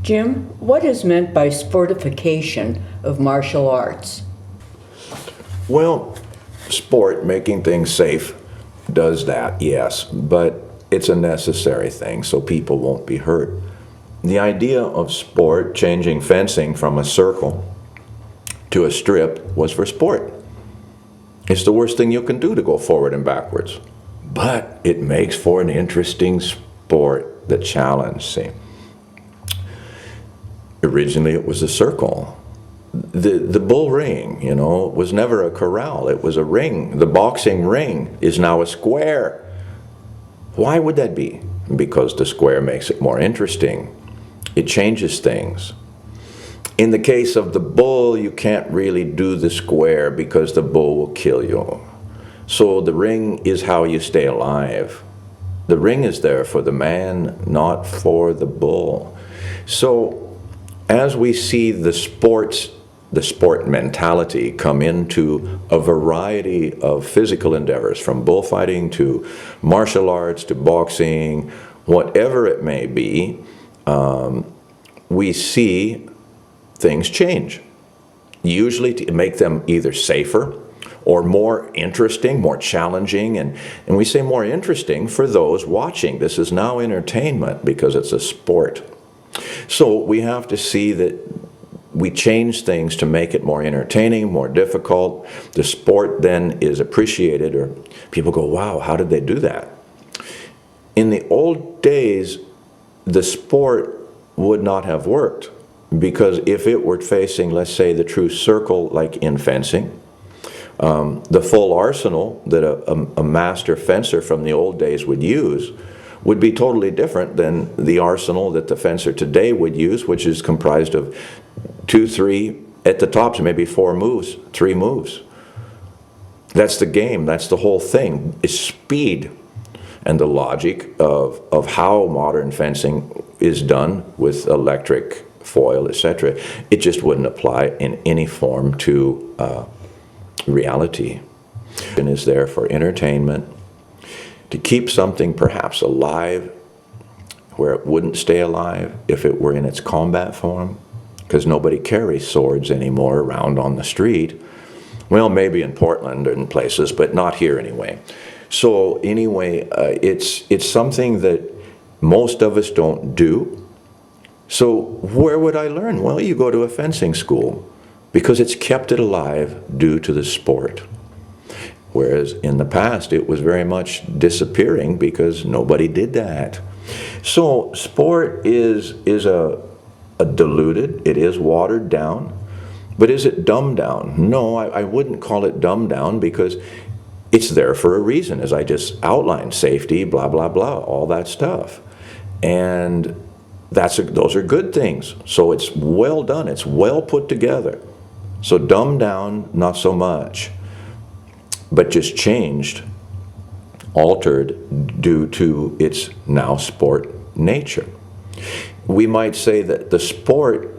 Jim, what is meant by sportification of martial arts? Well, sport, making things safe, does that, yes, but it's a necessary thing so people won't be hurt. The idea of sport, changing fencing from a circle to a strip, was for sport. It's the worst thing you can do to go forward and backwards. But it makes for an interesting sport, the challenge, see. Originally it was a circle. The bull ring, was never a corral, it was a ring. The boxing ring is now a square. Why would that be? Because the square makes it more interesting. It changes things. In the case of the bull, you can't really do the square because the bull will kill you. So the ring is how you stay alive. The ring is there for the man, not for the bull. So as we see the sport mentality come into a variety of physical endeavors, from bullfighting to martial arts to boxing, whatever it may be, we see things change. Usually to make them either safer or more interesting, more challenging, and we say more interesting for those watching. This is now entertainment because it's a sport. So we have to see that we change things to make it more entertaining, more difficult. The sport then is appreciated, or people go, wow, how did they do that? In the old days, the sport would not have worked, because if it were facing, let's say, the true circle like in fencing, the full arsenal that a master fencer from the old days would use would be totally different than the arsenal that the fencer today would use, which is comprised of 2, 3, at the tops, maybe 4 moves, 3 moves. That's the game, that's the whole thing, is speed. And the logic of how modern fencing is done with electric foil, etc., it just wouldn't apply in any form to reality. It is there for entertainment, to keep something perhaps alive where it wouldn't stay alive if it were in its combat form, because nobody carries swords anymore around on the street. Well, maybe in Portland and places, but not here anyway. So anyway, it's something that most of us don't do. So where would I learn? Well, you go to a fencing school, because it's kept it alive due to the sport. Whereas in the past, it was very much disappearing because nobody did that. So sport is a diluted, it is watered down, but is it dumbed down? No, I wouldn't call it dumbed down, because it's there for a reason, as I just outlined, safety, blah, blah, blah, all that stuff. And those are good things. So it's well done, it's well put together. So dumbed down, not so much, but just changed, altered due to its now sport nature. We might say that the sport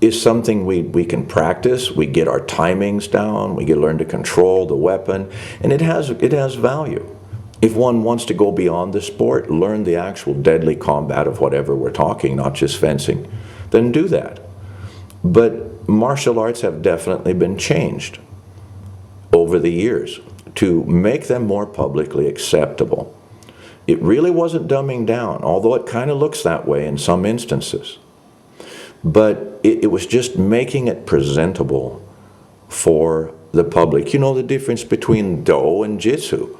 is something we can practice, we get our timings down, we can learn to control the weapon, and it has value. If one wants to go beyond the sport, learn the actual deadly combat of whatever we're talking, not just fencing, then do that. But martial arts have definitely been changed over the years to make them more publicly acceptable. It really wasn't dumbing down, although it kind of looks that way in some instances. But it was just making it presentable for the public. You know the difference between do and jitsu.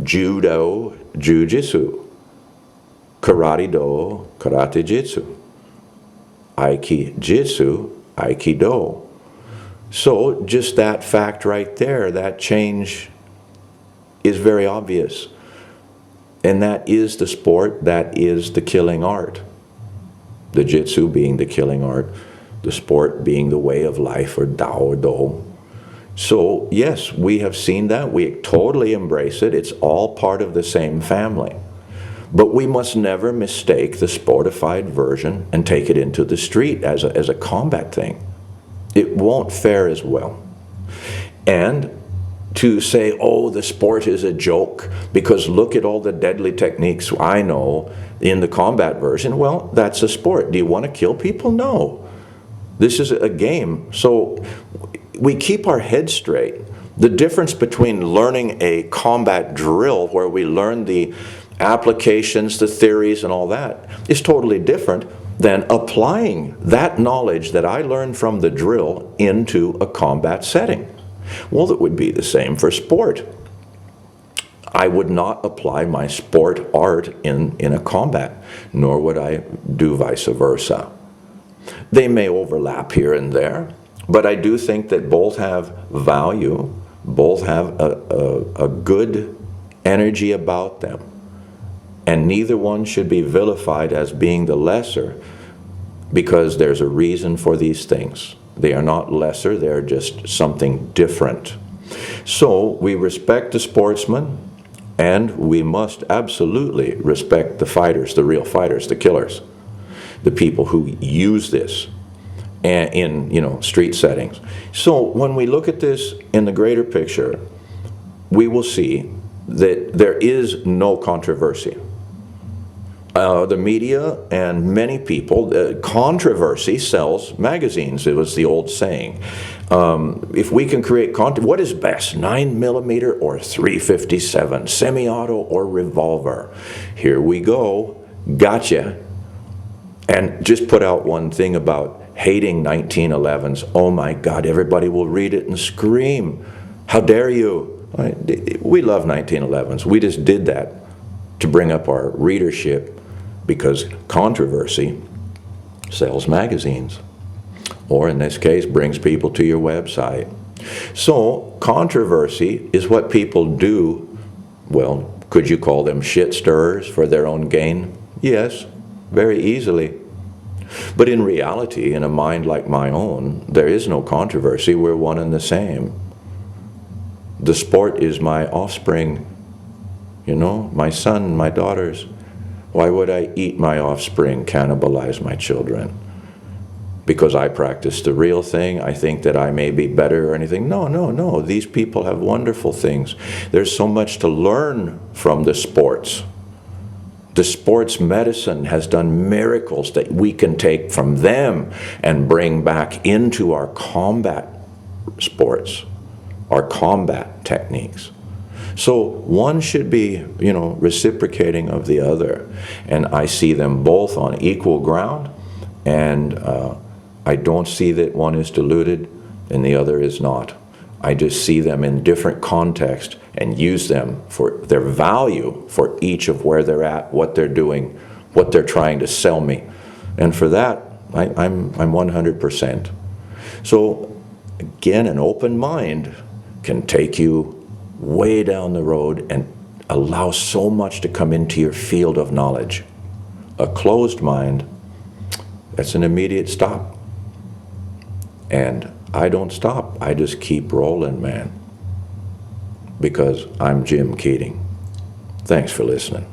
Judo, jujitsu. Karate do, karate jitsu. Aiki-jitsu, aikido. So just that fact right there, that change is very obvious. And that is the sport, that is the killing art. The jitsu being the killing art, the sport being the way of life, or Dao or Do. So yes, we have seen that, we totally embrace it, it's all part of the same family. But we must never mistake the sportified version and take it into the street as a combat thing. It won't fare as well. And to say, oh, the sport is a joke because look at all the deadly techniques I know in the combat version. Well, that's a sport. Do you want to kill people? No. This is a game. So we keep our heads straight. The difference between learning a combat drill where we learn the applications, the theories and all that is totally different than applying that knowledge that I learned from the drill into a combat setting. Well, it would be the same for sport. I would not apply my sport art in a combat, nor would I do vice versa. They may overlap here and there, but I do think that both have value, both have a good energy about them, and neither one should be vilified as being the lesser because there's a reason for these things. They are not lesser, they're just something different. So we respect the sportsman, and we must absolutely respect the fighters, the real fighters, the killers, the people who use this in street settings. So when we look at this in the greater picture, we will see that there is no controversy. The media and many people, controversy sells magazines. It was the old saying. If we can create what is best, 9mm or 357, semi-auto or revolver? Here we go. Gotcha. And just put out one thing about hating 1911s. Oh my God, everybody will read it and scream. How dare you? We love 1911s. We just did that to bring up our readership because controversy sells magazines, or in this case, brings people to your website. So controversy is what people do. Well, could you call them shit stirrers for their own gain? Yes, very easily. But in reality, in a mind like my own, there is no controversy. We're one and the same. The sport is my offspring, my son, my daughters. Why would I eat my offspring, cannibalize my children? Because I practice the real thing, I think that I may be better or anything. No. These people have wonderful things. There's so much to learn from the sports. The sports medicine has done miracles that we can take from them and bring back into our combat sports, our combat techniques. So one should be, reciprocating of the other. And I see them both on equal ground, and I don't see that one is diluted and the other is not. I just see them in different contexts and use them for their value for each of where they're at, what they're doing, what they're trying to sell me. And for that, I'm 100%. So again, an open mind can take you way down the road and allow so much to come into your field of knowledge. A closed mind, that's an immediate stop. And I don't stop. I just keep rolling, man. Because I'm Jim Keating. Thanks for listening.